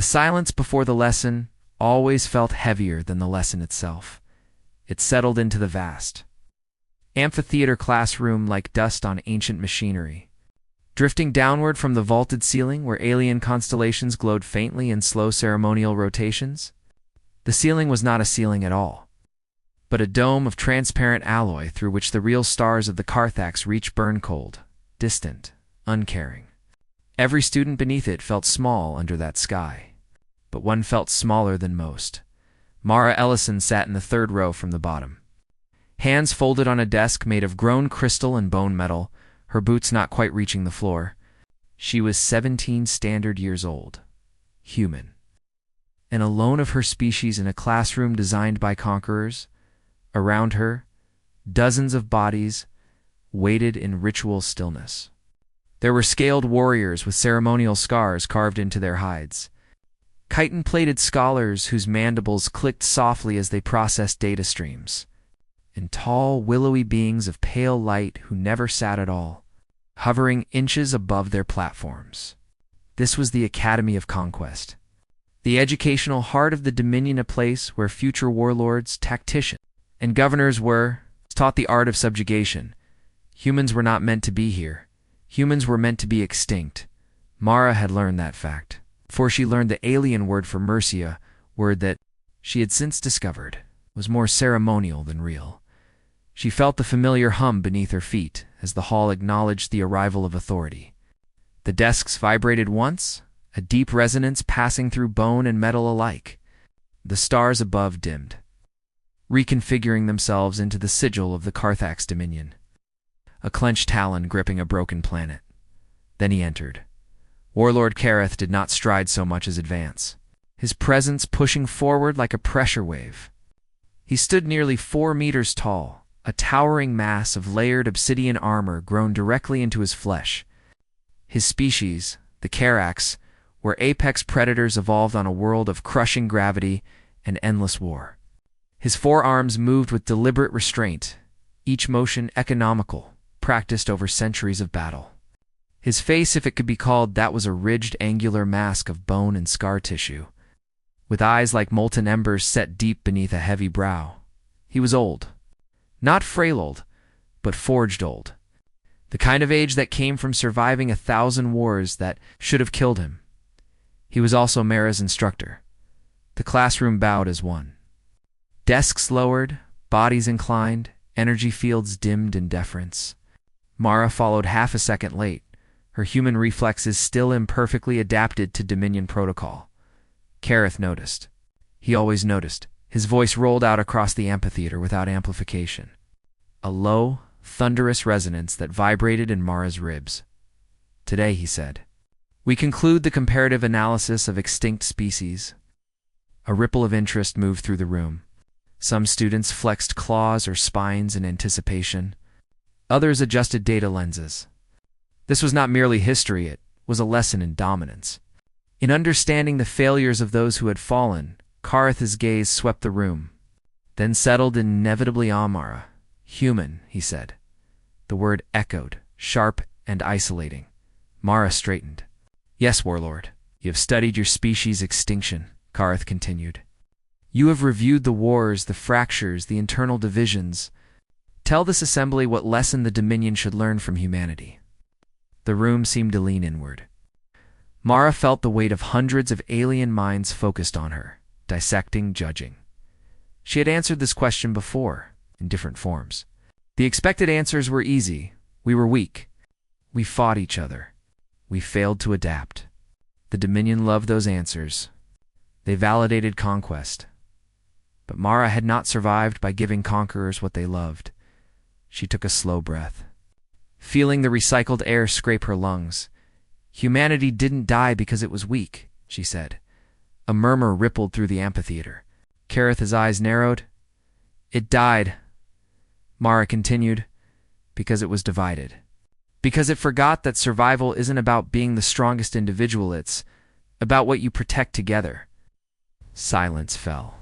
silence before the lesson always felt heavier than the lesson itself. It settled into the vast amphitheater classroom like dust on ancient machinery. Drifting downward from the vaulted ceiling where alien constellations glowed faintly in slow ceremonial rotations, the ceiling was not a ceiling at all, but a dome of transparent alloy through which the real stars of the Carthax reached burn cold, distant, uncaring. Every student beneath it felt small under that sky, but one felt smaller than most. Mara Ellison sat in the third row from the bottom. Hands folded on a desk made of grown crystal and bone metal, her boots not quite reaching the floor. She was 17 standard years old, human, and alone of her species in a classroom designed by conquerors. Around her, dozens of bodies waited in ritual stillness. There were scaled warriors with ceremonial scars carved into their hides, chitin-plated scholars whose mandibles clicked softly as they processed data streams, and tall, willowy beings of pale light who never sat at all, hovering inches above their platforms. This was the Academy of Conquest, the educational heart of the Dominion, a place where future warlords, tacticians, and governors were taught the art of subjugation. Humans were not meant to be here. Humans were meant to be extinct. Mara had learned that fact, for she learned the alien word for Mercia, word that she had since discovered was more ceremonial than real. She felt the familiar hum beneath her feet as the hall acknowledged the arrival of authority. The desks vibrated once, a deep resonance passing through bone and metal alike. The stars above dimmed, reconfiguring themselves into the sigil of the Carthax Dominion, a clenched talon gripping a broken planet. Then he entered. Warlord Kareth did not stride so much as advance, his presence pushing forward like a pressure wave. He stood nearly 4 meters tall, a towering mass of layered obsidian armor grown directly into his flesh. His species, the Carax, were apex predators evolved on a world of crushing gravity and endless war. His forearms moved with deliberate restraint, each motion economical, practiced over centuries of battle. His face, if it could be called that, was a ridged angular mask of bone and scar tissue, with eyes like molten embers set deep beneath a heavy brow. He was old. Not frail old, but forged old. The kind of age that came from surviving 1,000 wars that should have killed him. He was also Mara's instructor. The classroom bowed as one. Desks lowered, bodies inclined, energy fields dimmed in deference. Mara followed half a second late, her human reflexes still imperfectly adapted to Dominion protocol. Kareth noticed. He always noticed. His voice rolled out across the amphitheater without amplification, a low, thunderous resonance that vibrated in Mara's ribs. Today, he said, we conclude the comparative analysis of extinct species. A ripple of interest moved through the room. Some students flexed claws or spines in anticipation. Others adjusted data lenses. This was not merely history, it was a lesson in dominance. In understanding the failures of those who had fallen, Kareth's gaze swept the room, then settled inevitably on Mara. Human, he said. The word echoed, sharp and isolating. Mara straightened. Yes, Warlord, you have studied your species' extinction, Kareth continued. You have reviewed the wars, the fractures, the internal divisions. Tell this assembly what lesson the Dominion should learn from humanity. The room seemed to lean inward. Mara felt the weight of hundreds of alien minds focused on her, dissecting, judging. She had answered this question before, in different forms. The expected answers were easy. We were weak. We fought each other. We failed to adapt. The Dominion loved those answers. They validated conquest. But Mara had not survived by giving conquerors what they loved. She took a slow breath, feeling the recycled air scrape her lungs. Humanity didn't die because it was weak, she said. A murmur rippled through the amphitheater. Kareth's eyes narrowed. It died, Mara continued, because it was divided. Because it forgot that survival isn't about being the strongest individual, it's about what you protect together. Silence fell.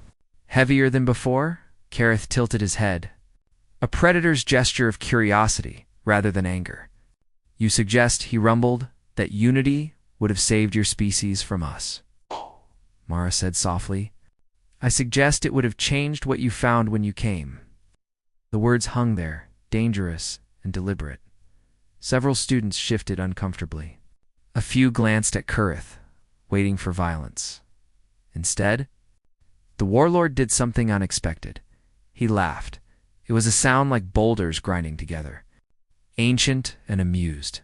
Heavier than before, Kareth tilted his head, a predator's gesture of curiosity rather than anger. You suggest, he rumbled, that unity would have saved your species from us. Mara said softly. I suggest it would have changed what you found when you came. The words hung there, dangerous and deliberate. Several students shifted uncomfortably. A few glanced at Kurith, waiting for violence. Instead, the Warlord did something unexpected. He laughed. It was a sound like boulders grinding together, ancient and amused.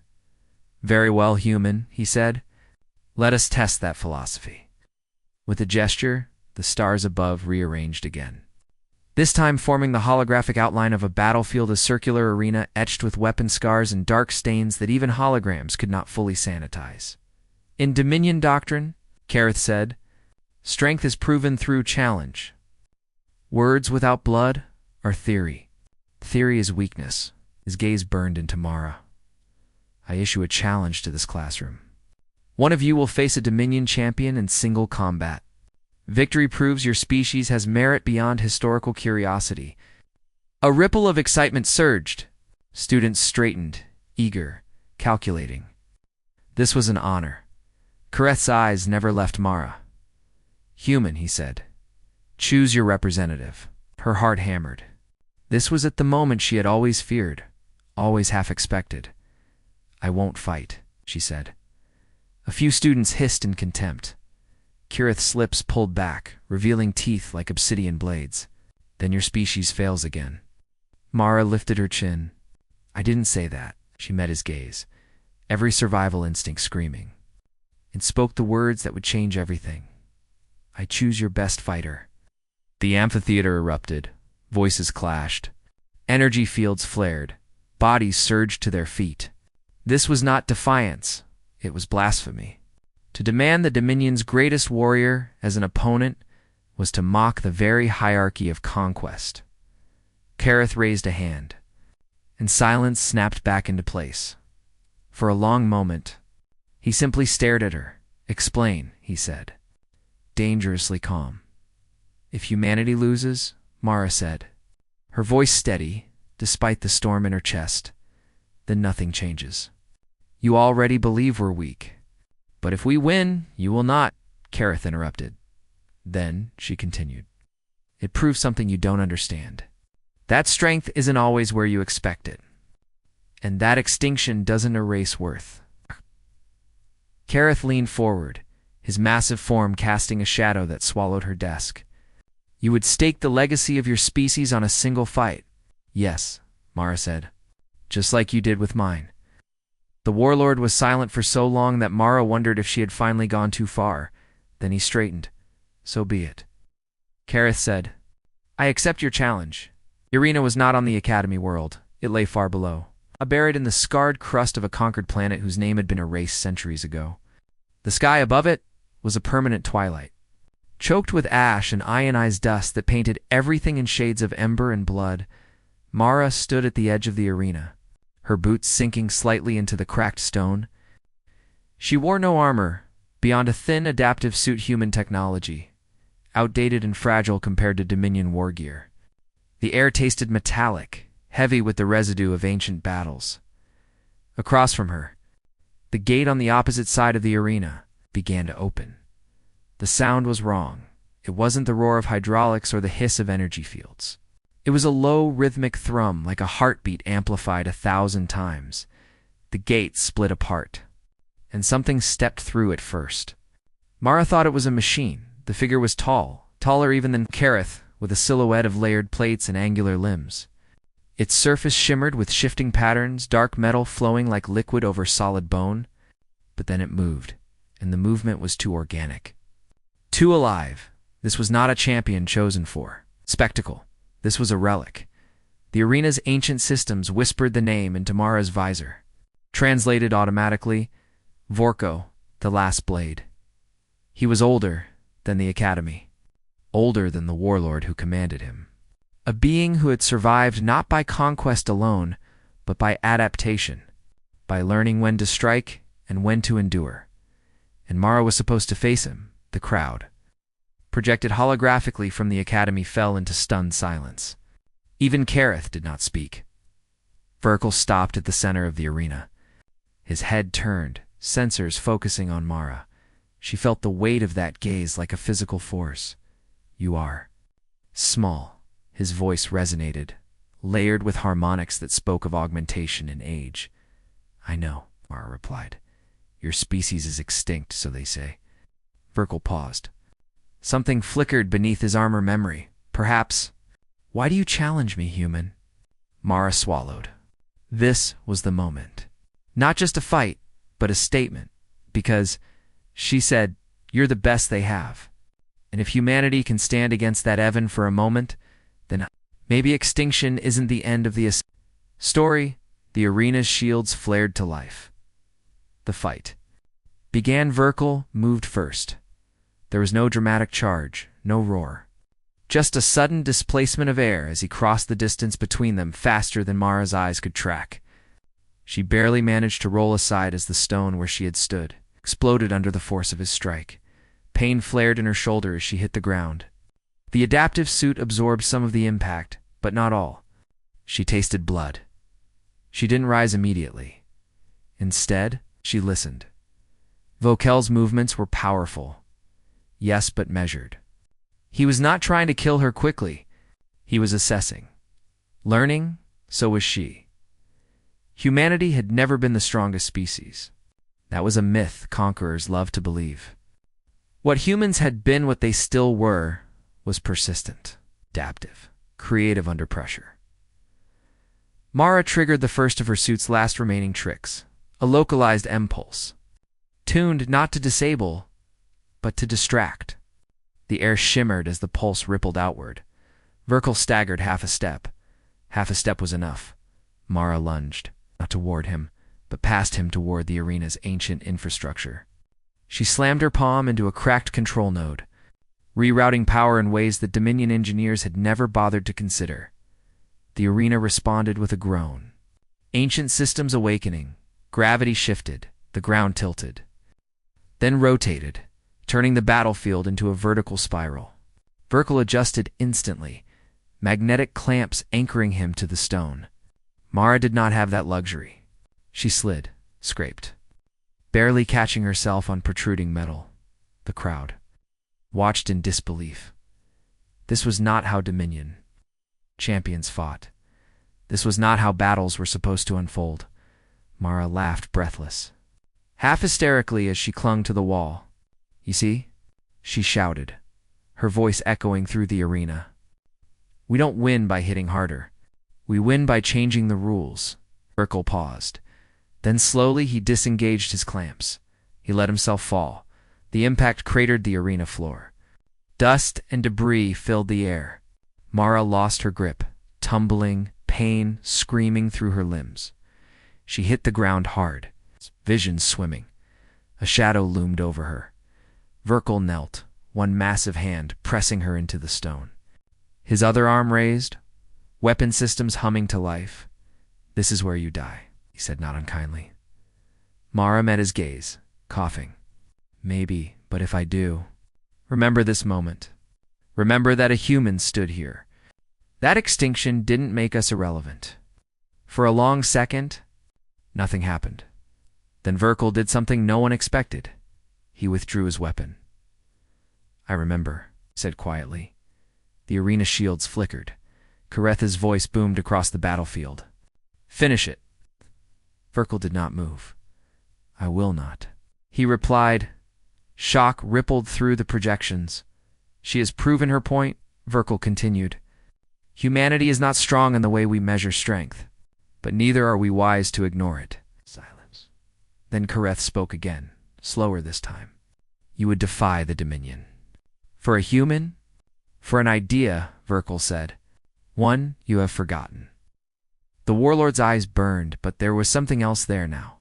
Very well, human, he said. Let us test that philosophy. With a gesture, the stars above rearranged again. This time forming the holographic outline of a battlefield, a circular arena etched with weapon scars and dark stains that even holograms could not fully sanitize. In Dominion doctrine, Kareth said, strength is proven through challenge. Words without blood are theory. Theory is weakness. His gaze burned into Mara. I issue a challenge to this classroom. One of you will face a Dominion champion in single combat. Victory proves your species has merit beyond historical curiosity. A ripple of excitement surged. Students straightened, eager, calculating. This was an honor. Kareth's eyes never left Mara. Human, he said. Choose your representative. Her heart hammered. This was at the moment she had always feared, always half expected. I won't fight, she said. A few students hissed in contempt. Kareth's lips pulled back, revealing teeth like obsidian blades. Then your species fails again. Mara lifted her chin. I didn't say that. She met his gaze, every survival instinct screaming. And spoke the words that would change everything. I choose your best fighter. The amphitheater erupted. Voices clashed. Energy fields flared. Bodies surged to their feet. This was not defiance. It was blasphemy. To demand the Dominion's greatest warrior as an opponent was to mock the very hierarchy of conquest. Kareth raised a hand, and silence snapped back into place. For a long moment, he simply stared at her. Explain, he said, dangerously calm. If humanity loses, Mara said, her voice steady, despite the storm in her chest, then nothing changes. You already believe we're weak. But if we win, you will not, Kareth interrupted. Then, she continued, it proves something you don't understand. That strength isn't always where you expect it. And that extinction doesn't erase worth. Kareth leaned forward, his massive form casting a shadow that swallowed her desk. You would stake the legacy of your species on a single fight. Yes, Mara said, just like you did with mine. The Warlord was silent for so long that Mara wondered if she had finally gone too far. Then he straightened. So be it. Kareth said, I accept your challenge. The arena was not on the Academy world. It lay far below, buried in the scarred crust of a conquered planet whose name had been erased centuries ago. The sky above it was a permanent twilight, choked with ash and ionized dust that painted everything in shades of ember and blood. Mara stood at the edge of the arena, her boots sinking slightly into the cracked stone. She wore no armor, beyond a thin adaptive suit human technology, outdated and fragile compared to Dominion war gear. The air tasted metallic, heavy with the residue of ancient battles. Across from her, the gate on the opposite side of the arena began to open. The sound was wrong. It wasn't the roar of hydraulics or the hiss of energy fields. It was a low, rhythmic thrum, like a heartbeat amplified 1,000 times. The gate split apart, and something stepped through it first. Mara thought it was a machine. The figure was tall, taller even than Kareth, with a silhouette of layered plates and angular limbs. Its surface shimmered with shifting patterns, dark metal flowing like liquid over solid bone. But then it moved, and the movement was too organic. Too alive. This was not a champion chosen for spectacle. This was a relic. The arena's ancient systems whispered the name into Mara's visor. Translated automatically, Vorko, the last blade. He was older than the Academy, older than the Warlord who commanded him. A being who had survived not by conquest alone, but by adaptation, by learning when to strike and when to endure. And Mara was supposed to face him, the crowd, projected holographically from the Academy, fell into stunned silence. Even Kareth did not speak. Vorko stopped at the center of the arena. His head turned, sensors focusing on Mara. She felt the weight of that gaze like a physical force. You are small. His voice resonated, layered with harmonics that spoke of augmentation and age. I know, Mara replied. Your species is extinct, so they say. Verkle paused. Something flickered beneath his armor memory. Perhaps. Why do you challenge me, human? Mara swallowed. This was the moment. Not just a fight, but a statement. Because, she said, you're the best they have. And if humanity can stand against that Evan for a moment, then maybe extinction isn't the end of the story. The arena's shields flared to life. The fight began. Verkle moved first. There was no dramatic charge, no roar. Just a sudden displacement of air as he crossed the distance between them faster than Mara's eyes could track. She barely managed to roll aside as the stone where she had stood exploded under the force of his strike. Pain flared in her shoulder as she hit the ground. The adaptive suit absorbed some of the impact, but not all. She tasted blood. She didn't rise immediately. Instead, she listened. Vokel's movements were powerful. Yes, but measured. He was not trying to kill her quickly. He was assessing. Learning, so was she. Humanity had never been the strongest species. That was a myth conquerors loved to believe. What humans had been, what they still were, was persistent, adaptive, creative under pressure. Mara triggered the first of her suit's last remaining tricks, a localized impulse, tuned not to disable, but to distract. The air shimmered as the pulse rippled outward. Verkle staggered half a step. Half a step was enough. Mara lunged, not toward him, but past him toward the arena's ancient infrastructure. She slammed her palm into a cracked control node, rerouting power in ways that Dominion engineers had never bothered to consider. The arena responded with a groan. Ancient systems awakening, gravity shifted, the ground tilted. Then rotated, turning the battlefield into a vertical spiral. Verkle adjusted instantly, magnetic clamps anchoring him to the stone. Mara did not have that luxury. She slid, scraped, barely catching herself on protruding metal. The crowd watched in disbelief. This was not how Dominion champions fought. This was not how battles were supposed to unfold. Mara laughed, breathless, half hysterically as she clung to the wall. You see? She shouted, her voice echoing through the arena. We don't win by hitting harder. We win by changing the rules. Verkle paused. Then slowly he disengaged his clamps. He let himself fall. The impact cratered the arena floor. Dust and debris filled the air. Mara lost her grip, tumbling, pain screaming through her limbs. She hit the ground hard, vision swimming. A shadow loomed over her. Verkle knelt, one massive hand pressing her into the stone. His other arm raised, weapon systems humming to life. This is where you die, he said not unkindly. Mara met his gaze, coughing. Maybe, but if I do, remember this moment. Remember that a human stood here. That extinction didn't make us irrelevant. For a long second, nothing happened. Then Verkle did something no one expected. He withdrew his weapon. I remember, he said quietly. The arena shields flickered. Karetha's voice boomed across the battlefield. Finish it. Verkle did not move. I will not, he replied. Shock rippled through the projections. She has proven her point, Verkle continued. Humanity is not strong in the way we measure strength, but neither are we wise to ignore it. Silence. Then Kareth spoke again, slower this time. You would defy the Dominion. For a human? For an idea, Verkle said. One you have forgotten. The Warlord's eyes burned, but there was something else there now.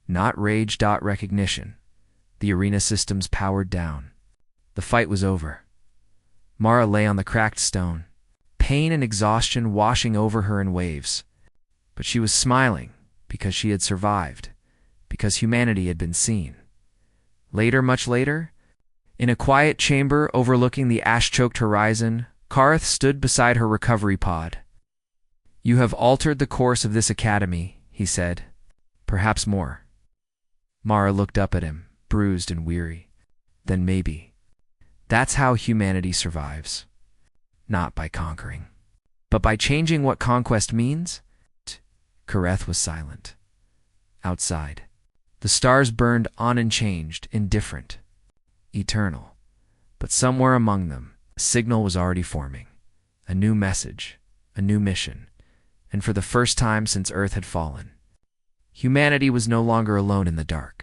Not rage. Recognition. The arena systems powered down. The fight was over. Mara lay on the cracked stone, pain and exhaustion washing over her in waves. But she was smiling because she had survived, because humanity had been seen. Later, much later, in a quiet chamber overlooking the ash-choked horizon, Kareth stood beside her recovery pod. You have altered the course of this academy, he said. Perhaps more. Mara looked up at him, bruised and weary. then maybe. That's how humanity survives. Not by conquering, but by changing what conquest means. Kareth was silent. Outside, the stars burned on and changed, indifferent, eternal. But somewhere among them, a signal was already forming. A new message, a new mission. And for the first time since Earth had fallen, humanity was no longer alone in the dark.